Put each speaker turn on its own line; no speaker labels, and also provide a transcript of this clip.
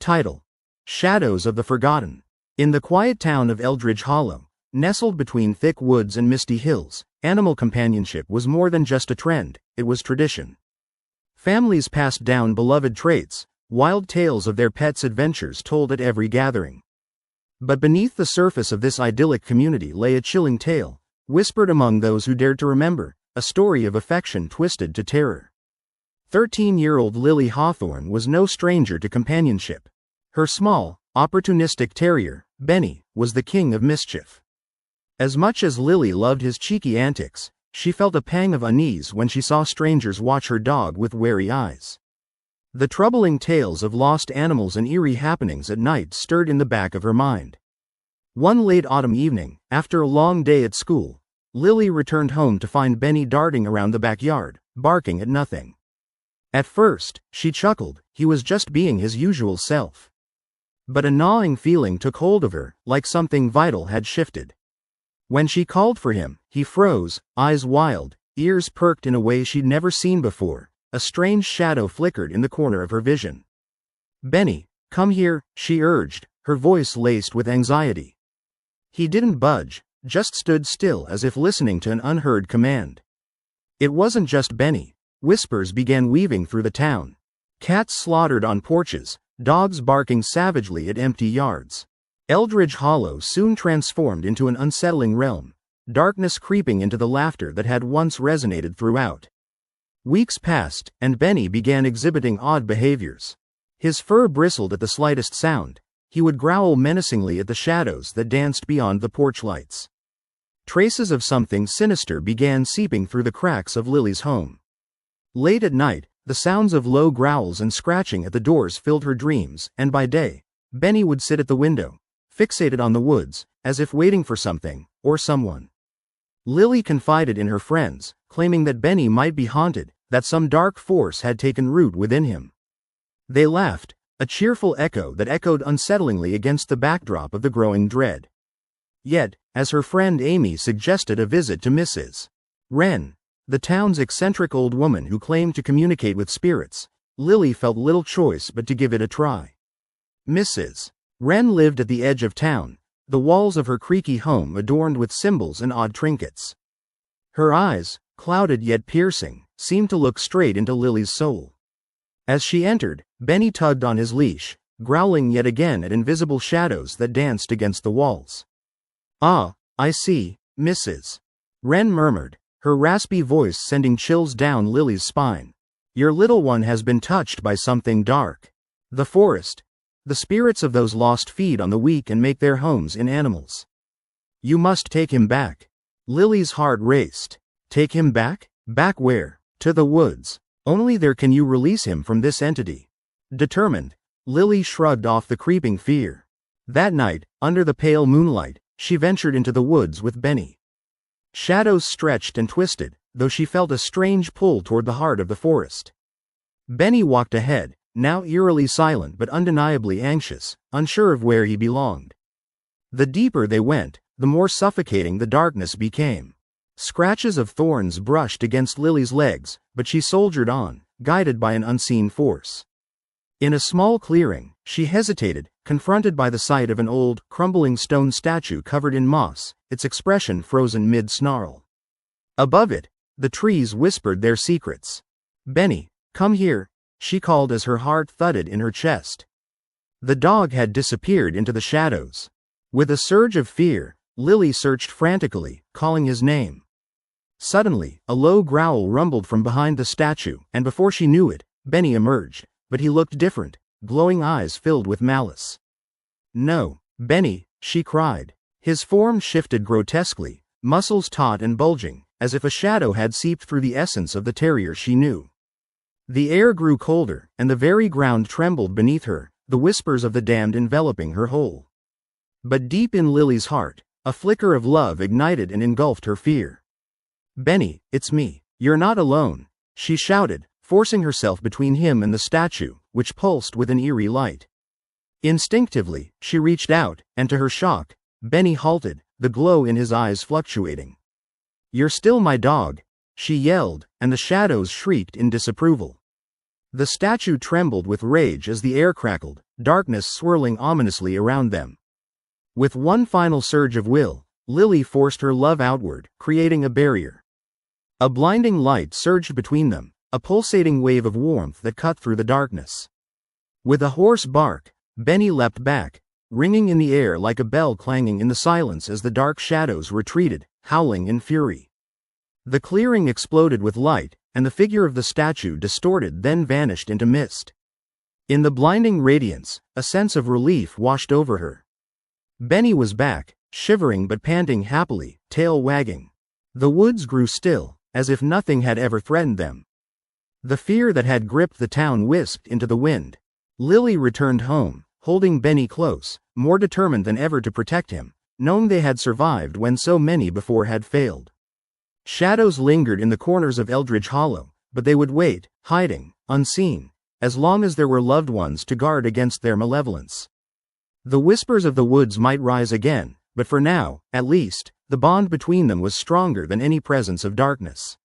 Title: Shadows of the Forgotten. In the quiet town of Eldridge Hollow, nestled between thick woods and misty hills, animal companionship was more than just a trend, it was tradition. Families passed down beloved traits, wild tales of their pets' adventures told at every gathering. But beneath the surface of this idyllic community lay a chilling tale, whispered among those who dared to remember, a story of affection twisted to terror. 13-year-old Lily Hawthorne was no stranger to companionship. Her small, opportunistic terrier, Benny, was the king of mischief. As much as Lily loved his cheeky antics, she felt a pang of unease when she saw strangers watch her dog with wary eyes. The troubling tales of lost animals and eerie happenings at night stirred in the back of her mind. One late autumn evening, after a long day at school, Lily returned home to find Benny darting around the backyard, barking at nothing. At first, she chuckled, he was just being his usual self. But a gnawing feeling took hold of her, like something vital had shifted. When she called for him, he froze, eyes wild, ears perked in a way she'd never seen before. A strange shadow flickered in the corner of her vision. "Benny, come here," she urged, her voice laced with anxiety. He didn't budge, just stood still as if listening to an unheard command. It wasn't just Benny. Whispers began weaving through the town. Cats slaughtered on porches, dogs barking savagely at empty yards. Eldridge Hollow soon transformed into an unsettling realm, darkness creeping into the laughter that had once resonated throughout. Weeks passed, and Benny began exhibiting odd behaviors. His fur bristled at the slightest sound. He would growl menacingly at the shadows that danced beyond the porch lights. Traces of something sinister began seeping through the cracks of Lily's home. Late at night, the sounds of low growls and scratching at the doors filled her dreams, and by day, Benny would sit at the window, fixated on the woods, as if waiting for something, or someone. Lily confided in her friends, claiming that Benny might be haunted, that some dark force had taken root within him. They laughed, a cheerful echo that echoed unsettlingly against the backdrop of the growing dread. Yet, as her friend Amy suggested a visit to Mrs. Wren, the town's eccentric old woman who claimed to communicate with spirits, Lily felt little choice but to give it a try. Mrs. Wren lived at the edge of town, the walls of her creaky home adorned with symbols and odd trinkets. Her eyes, clouded yet piercing, seemed to look straight into Lily's soul. As she entered, Benny tugged on his leash, growling yet again at invisible shadows that danced against the walls. "Ah, I see," Mrs. Wren murmured, her raspy voice sending chills down Lily's spine. "Your little one has been touched by something dark. The forest. The spirits of those lost feed on the weak and make their homes in animals. You must take him back." Lily's heart raced. Take him back? Back where? To the woods. Only there can you release him from this entity. Determined, Lily shrugged off the creeping fear. That night, under the pale moonlight, she ventured into the woods with Benny. Shadows stretched and twisted, though she felt a strange pull toward the heart of the forest. Benny walked ahead, now eerily silent but undeniably anxious, unsure of where he belonged. The deeper they went, the more suffocating the darkness became. Scratches of thorns brushed against Lily's legs, but she soldiered on, guided by an unseen force. In a small clearing, she hesitated, confronted by the sight of an old, crumbling stone statue covered in moss, its expression frozen mid-snarl. Above it, the trees whispered their secrets. "Benny, come here," she called as her heart thudded in her chest. The dog had disappeared into the shadows. With a surge of fear, Lily searched frantically, calling his name. Suddenly, a low growl rumbled from behind the statue, and before she knew it, Benny emerged, but he looked different, glowing eyes filled with malice. "No, Benny," she cried. His form shifted grotesquely, muscles taut and bulging, as if a shadow had seeped through the essence of the terrier she knew. The air grew colder, and the very ground trembled beneath her, the whispers of the damned enveloping her whole. But deep in Lily's heart, a flicker of love ignited and engulfed her fear. "Benny, it's me. You're not alone," she shouted, forcing herself between him and the statue, which pulsed with an eerie light. Instinctively, she reached out, and to her shock, Benny halted, the glow in his eyes fluctuating. "You're still my dog," she yelled, and the shadows shrieked in disapproval. The statue trembled with rage as the air crackled, darkness swirling ominously around them. With one final surge of will, Lily forced her love outward, creating a barrier. A blinding light surged between them, a pulsating wave of warmth that cut through the darkness. With a hoarse bark, Benny leapt back, ringing in the air like a bell clanging in the silence as the dark shadows retreated, howling in fury. The clearing exploded with light, and the figure of the statue distorted then vanished into mist. In the blinding radiance, a sense of relief washed over her. Benny was back, shivering but panting happily, tail wagging. The woods grew still, as if nothing had ever threatened them. The fear that had gripped the town whisked into the wind. Lily returned home, holding Benny close, more determined than ever to protect him, knowing they had survived when so many before had failed. Shadows lingered in the corners of Eldridge Hollow, but they would wait, hiding, unseen, as long as there were loved ones to guard against their malevolence. The whispers of the woods might rise again, but for now, at least, the bond between them was stronger than any presence of darkness.